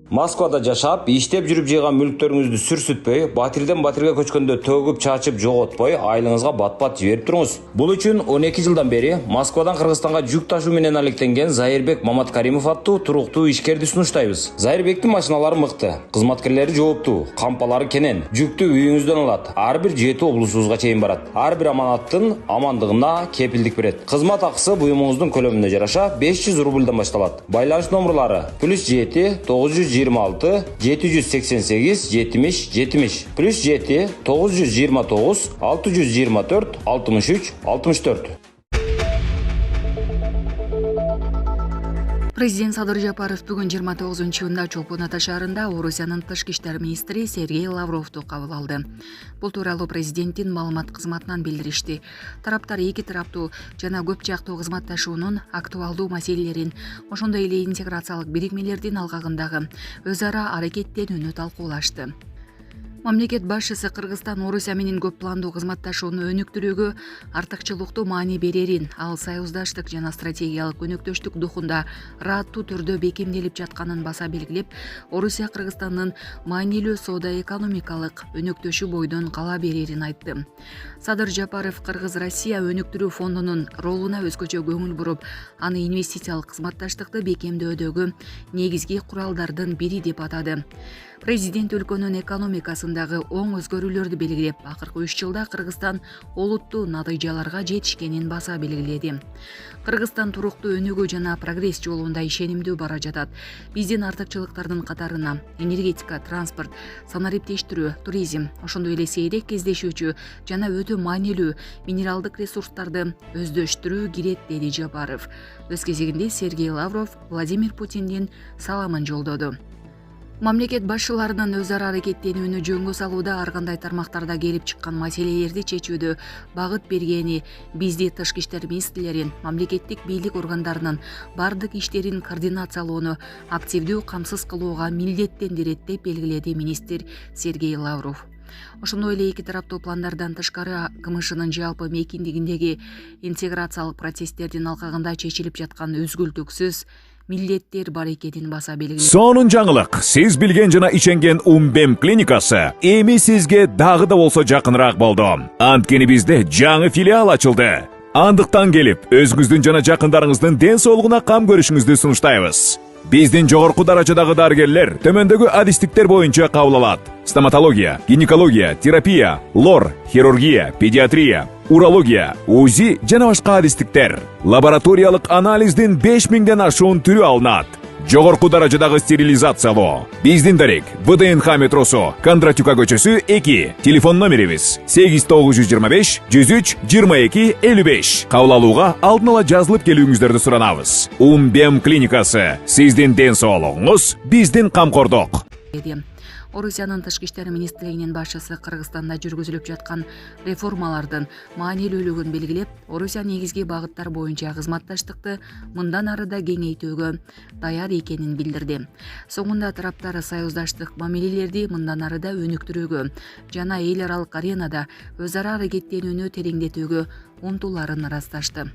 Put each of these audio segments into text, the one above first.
Москвада жашап, иштеп жүрүп жыйган мүлктөрүңүздү сүрсүтпөй, батирден батирге көчкөндө төгүп чачып жоготпой, айлыңызга бат-бат жиберип туруңуз. Бул үчүн 12 жылдан бери Москвадан Кыргызстанга жүк ташуу менен алектенген Зайырбек Маматкаримов аттуу туруктуу ишкерди сунуштайбыз. Зайырбектин машиналары мыкты, кызматкерлери жооптуу, кампалары кенен, жүктү үйүңүздөн алат. Ар бир 7 облусубузга чейин барат. Ар бир аманаттын амандыгына кепилдик берет. Кызмат акысы буюмуңуздун көлөмүнө жараша 500 рубльдан башталат. Байланыш номерлары +7 926 788 70 70 +7 929 624 63 64. Президент Садыр Жапаров бүгүн 29-июнда Чолпон Ата шаарында Орусиянын тышкы иштер министри Сергей Лавровду кабыл алды. Бул тууралуу президенттин маалымат кызматынан билдиришти. Тараптар эки тараптуу жана көп жактуу кызматташуунун актуалдуу маселелерин, ошондой эле интеграциялык бирикмелердин алкагындагы өз ара аракеттенүүнү талкуулашты. Мамлекет башчысы Кыргызстан Орусия менен көп пландуу кызматташууну өнүктүрүүгө артыкчылыктуу маани берерин, ал союздаштык жана стратегиялык өнөктөштүк духунда ырааттуу түрдө бекемделип жатканын баса белгилеп, Орусия Кыргызстандын маанилүү соода-экономикалык өнөктөшү бойдон кала берерин айтты. Садыр Жапаров Кыргыз-Россия өнүктүрүү фондунун ролуна өзгөчө көңүл буруп, аны инвестициялык кызматташтыкты бекемдөөдөгү негизги куралдардын бири деп атады. Президент өлкөнүн экономикасындагы оң өзгөрүүлөрдү белгилеп, акыркы 3 жылда Кыргызстан олуттуу натыйжаларга жетишкенин баса белгиледи. Кыргызстан туруктуу өнүгүү жана прогресс жолунда ишенимдүү бара жатат. Биздин артыкчылыктардын катарына энергетика, транспорт, санариптештирүү, туризм, ошондой эле сейрек кездешүүчү жана өтө маанилүү минералдык ресурстарды өздөштүрүү кирет, деди Жапаров. Өз кезегинде Сергей Лавров Владимир Путиндин саламын жолдоду. Мамлекет башчыларынын өз ара аракеттенүүнү жөнгө салууда ар кандай тармактарда келип чыккан маселелерди чечүүдө багыт бергени, бизди тышкы иштер министрлерин, мамлекеттик бийлик органдарынын бардык иштерин координациялоону активдүү камсыз кылууга милдеттендирет деп белгиледи министр Сергей Лавров. Ошондой эле эки тараптуу пландардан тышкары КМШнын жалпы мейкиндигиндеги интеграциялык процесстердин алкагында чечилип жаткан үзгүлтүксүз милдеттер бар экенин баса белгиледи. Сонун жаңылык, сиз билген жана ишенген Умбем клиникасы эми сизге дагы да болсо жакыныраак болду. Анткени бизде жаңы филиал ачылды. Андыктан келип, өзүңүздүн жана жакындарыңыздын ден соолугуна кам көрүшүңүздү сунуштайбыз. Биздин жогорку даражадагы дарыгерлер төмөндөгү адистиктер боюнча кабыл алат: стоматология, гинекология, терапия, лор, хирургия, педиатрия, урология, УЗИ жана башка адистиктер. Лабораториялык анализдин 5000ден ашуун түрү алынат. Жогорку даражадагы стерилизациялоо. Биздин дарек ВДНХ метросу, Кондратюка көчөсү 2. Телефон номерибиз 8925 103 22 55. Кабыл алууга алдын ала жазылып келүүңүздөрдү суранабыз. Умбем клиникасы. Сиздин ден соолугуңуз, биздин камкордук. Орусиянын тышкы иштер министрлигинин башчысы Кыргызстанда жүргүзүлүп жаткан реформалардын маанилүүлүгүн белгилеп, Орусия негизги багыттар боюнча кызматташтыкты мындан ары да кеңейтүүгө даяр экенин билдирди. Соңунда тараптар союздаштык мамилелерди мындан ары да өнүктүрүүгө жана эл аралык аренада өз ара аракеттенүүнү тереңдетүүгө умтулаарын ырасташты.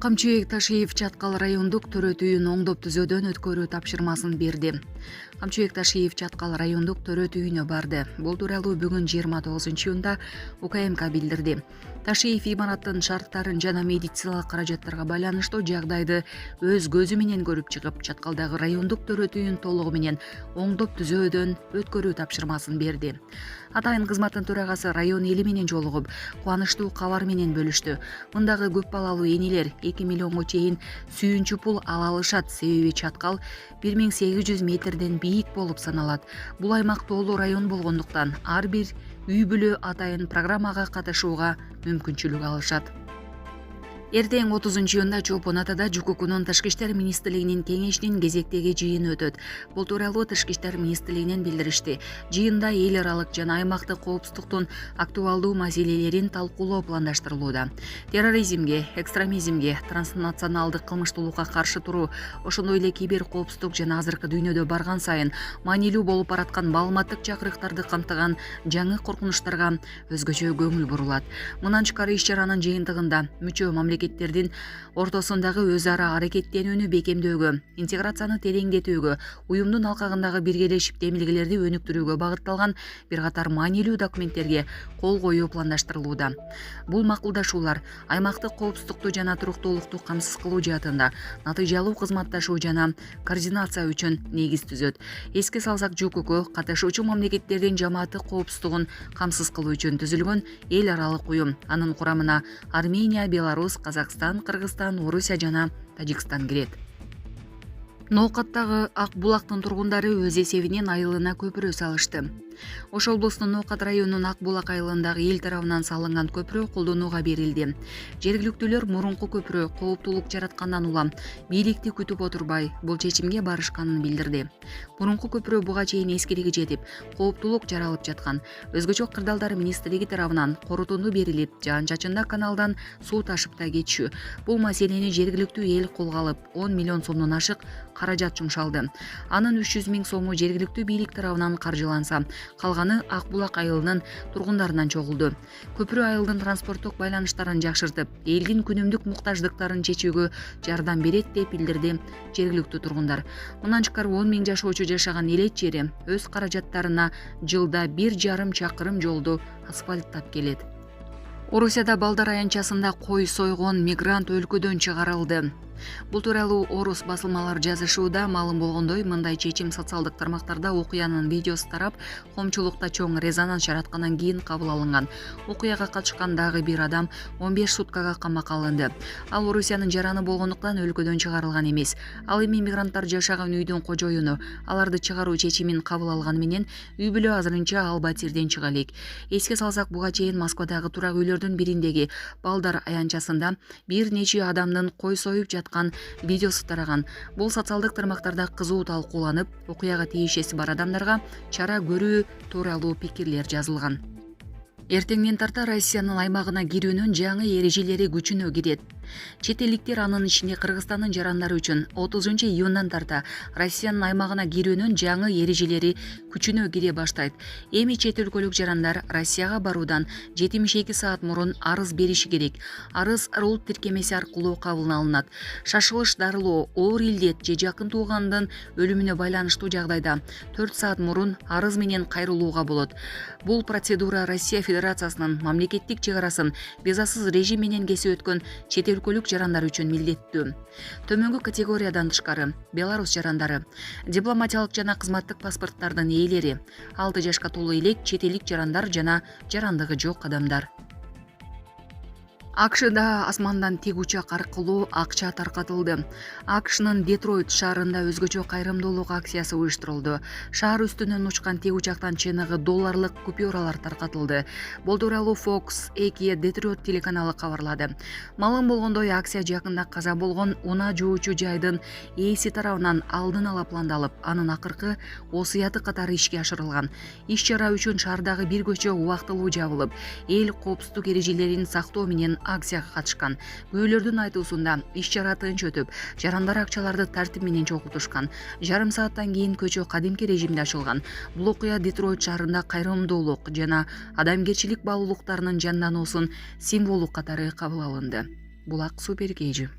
Камчыбек Ташиев Чаткал райондук төрөтүйүн оңдоп түзөөдөн өткөрүү тапшырмасын берди. Камчыбек Ташиев Чаткал райондук төрөтүйүнө барды. Бул тууралуу бүгүн 29-июнда УКМК билдирди. Ташиев имараттын шарттарын жана медициналык каражаттарга байланыштуу жагдайды өз көзү менен көрүп чыгып, Чаткалдагы райондук төрөтүйүн толугу менен оңдоп түзөөдөн өткөрүү тапшырмасын берди. Атайын кызматтын төрагасы район эли менен жолугуп, кубанычтуу кабар менен бөлүштү. Мындагы көп балалуу энелер 2 миллионго чейин сүйүнчү пул ала алышат, себеби Чаткал 1800 метрден бийик болуп саналат. Бул аймак тоолуу район болгондуктан ар бир үй бүлө атайын программага катышууга мүмкүнчүлүк алышат. Эртең 30-июнда Чолпон Атада ЖККнын тышкы иштер министрлигинин кеңешинин кезектеги жыйыны өтөт. Бул тууралуу тышкы иштер министрлигинен билдиришти. Жыйында эл аралык жана аймактык коопсуздуктун актуалдуу маселелерин талкуулоо пландаштырылууда. Терроризмге, экстремизмге, транснационалдык кылмыштуулукка каршы туруу, ошондой эле кибер коопсуздук жана азыркы дүйнөдө барган сайын маанилүү болуп бараткан маалыматтык чакырыктарды камтыган жаңы коркунучтарга өзгөчө көңүл бурулат. Мындан тышкары иш-чаранын жыйынтыгында мүчө мамлекет мамлекеттердин ортосундагы өз ара аракеттенүүнү бекемдөөгө, интеграцияны тереңдетүүгө, уюмдун алкагындагы биргелешип демилгелерди өнүктүрүүгө багытталган бир катар маанилүү документтерге кол коюу пландаштырылууда. Бул макулдашуулар аймактык коопсуздукту жана туруктуулукту камсыз кылуу жаатында натыйжалуу кызматташуу жана координация үчүн негиз түзөт. Эске салсак, ЖКК катышуучу мамлекеттердин жамааттык коопсуздугун камсыз кылуу үчүн түзүлгөн эл аралык уюм. Анын курамына Армения, Беларусь, Казакстан, Кыргызстан, Орусия жана Тажикстан кирет. Ноокаттагы Ак булактын тургундары өз эсебинен айылына көпүрө салышты. Ош облусунун Ноокат районунун Ак булак айылындагы эл тарабынан салынган көпүрө колдонууга берилди. Жергиликтүүлөр мурунку көпүрө кооптуулук жараткандан улам бийликти күтүп отурбай бул чечимге барышканын билдирди. Мурунку көпүрө буга чейин эскилиги жетип, кооптуулук жаралып жаткан. Өзгөчө кырдаалдар министрлиги тарабынан корутунду берилип, жаан-чачында каналдан суу ташып да кетишүү. Бул маселени жергиликтүү эл колго алып, 10 миллион сомдон ашык каражат жумшалды. Анын 300 миң сому жергиликтүү бийлик тарабынан каржыланса, калганы Ак булак айылынын тургундарынан чогулду. Көпүрө айылдын транспорттук байланыштарын жакшыртып, элдин күнүмдүк муктаждыктарын чечүүгө жардам берет деп билдирди жергиликтүү тургундар. Мындан тышкары 10 миң жашоочу жашаган элет жери өз каражаттарына жылда 1,5 чакырым жолду асфальттап келет. Орусияда Балдар аянтчасында кой сойгон мигрант өлкөдөн чыгарылды. Бул тууралуу орус басылмалар жазышууда. Маалым болгондой, мындай чечим социалдык тармактарда окуянын видеосу тарап, коомчулукта чоң резонанс жараткандан кийин кабыл алынган. Окуяга катышкан дагы бир адам 15 суткага камакка алынды. Ал Орусиянын жараны болгондуктан өлкөдөн чыгарылган эмес. Ал эми мигранттар жашаган үйдүн кожоюну. Аларды чыгаруу чечимин кабыл алган менен үй бүлө азырынча ал батирден чыга элек. Эске салсак, буга чейин Москвадагы турак үйлөрдүн бириндеги Балдар аянтчасында бир нече адамдын кой союп жаткан видеосу тараган. Бул социалдык тармактарда кызуу талкууланып, окуяга тиешеси бар адамдарга чара көрүү тууралуу пикирлер жазылган. Эртеңден тарта Россиянын аймагына кирүүнүн жаңы эрежелери күчүнө кирет. Чет элдиктер, анын ичинде Кыргызстандын жарандары үчүн 30 июндан тарта Россиянын аймагына кирүүнүн жаңы эрежелери күчүнө кире баштайт. Эми чет өлкөлүк жарандар Россияга баруудан 72 саат мурун арыз бериши керек. Арыз рулт тиркемеси аркылуу кабыл алынат. Шашылыш, дарылоо, оор илдет же жакын туугандын өлүмүнө байланыштуу жагдайда 4 саат мурун арыз менен кайрылууга болот. Бул процедура Россия Федерациясынын мамлекеттик чек арасын визасыз режим менен кесип өткөн чет өлкөлүк жарандар үчүн милдеттүү. Төмөнгү категориядан тышкары Беларусь жарандары, дипломатиялык жана кызматтык паспорттардын ээлери, 6 жашка толуу элек чет элдик жарандар жана жарандыгы жок адамдар. АКШда асмандан тик учак аркылуу акча таркатылды. АКШнын Детройт шаарында өзгөчө кайрымдуулук акциясы уюштурулду. Шаар үстүнөн учкан тик учактан чыныгы долларлык купюралар таркатылды. Бул тууралуу Fox 2 Детройт телеканалы кабарлады. Маалым болгондой, акция жакында каза болгон унаа жуучу жайдын ээси тарабынан алдын ала пландалып, анын акыркы осуяты катары ишке ашырылган. Иш чара үчүн шаардагы бир көчө убактылуу жабылып, эл коопсуздук эрежелерин сактоо менен акцияга катышкан. Күбөлөрдүн айтуусунда иш чара тынч өтүп, жарандар акчаларды тартип менен чогултушкан. Жарым сааттан кийин көчө кадимки режимде ачылган. Бул окуя Детройт шаарында кайрымдуулук жана адамгерчилик баалуулуктарынын жандануусун символдук катары кабыл алынды. Булак Суперкейжи.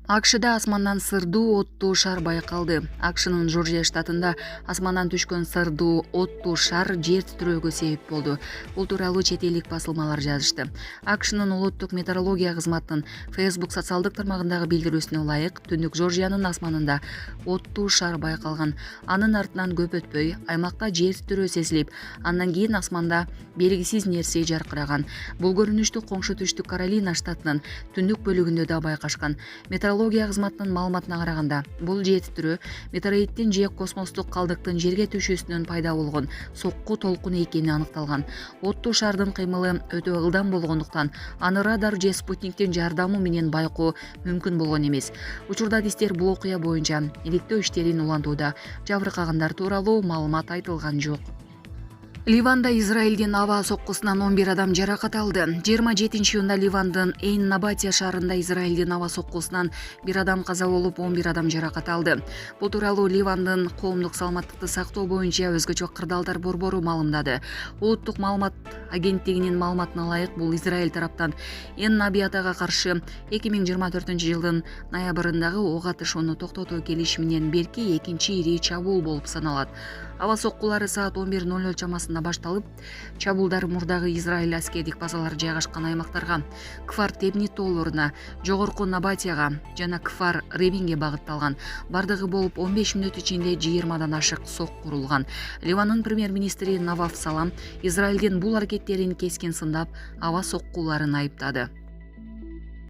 АКШда асмандан сырдуу оттуу шар байкалды. АКШнын Жоржия штатында асмандан түшкөн сырдуу оттуу шар жер титирөөгө себеп болду. Бул тууралуу чет элдик басылмалар жазышты. АКШнын улуттук метеорология кызматынын Facebook социалдык тармагындагы билдирүүсүнө ылайык, түндүк Жоржиянын асманында оттуу шар байкалган. Анын артынан көп өтпөй аймакта жер титирөө сезилип, андан кийин асманда белгисиз нерсе жаркыраган. Бул көрүнүштү коңшу түштүк Каролина штатынын түндүк бөлүгүндө да байкашкан. Метеорология кызматынын маалыматына караганда, бул жер титирөө метеориттин же космостук калдыктын жерге түшүүсүнөн пайда болгон сокку толкуну экени аныкталган. Оттуу шардын кыймылы өтө ылдам болгондуктан аны радар же спутниктин жардамы менен байкоо мүмкүн болгон эмес. Учурда адистер бул окуя боюнча иликтөө иштерин улантууда. Жабыркагандар тууралуу маалымат айтылган жок. Ливанда Израилдин аба соккусунан 11 адам жаракат алды. 27-июнда Ливандын Эйн-Набатия шаарында Израилдин аба соккусунан 1 адам каза болуп, 11 адам жаракат алды. Бул тууралуу Ливандын коомдук саламаттыкты сактоо боюнча өзгөчө кырдаалдар борбору маалымдады. Улуттук маалымат агенттигинин маалыматына ылайык, бул Израиль тараптан Эйн-Набатияга каршы 2024-жылдын ноябрындагы ок атышууну токтотуу келишиминен берки экинчи ири чабуул болуп саналат. Аба соккулары саат 11:00 чамасында башталып, чабуулдар мурдагы Израиль аскердик базалары жайгашкан аймактарга, Кфар Тебнит тоолоруна, жогорку Набатияга жана Кфар Ревинге багытталган. Бардыгы болуп 15 мүнөт ичинде 20 ашык сок курулган. Ливандын премьер-министри Наваф Салам Израилдин бул аракеттерин кескин сындап, аба соккуларын айыптады.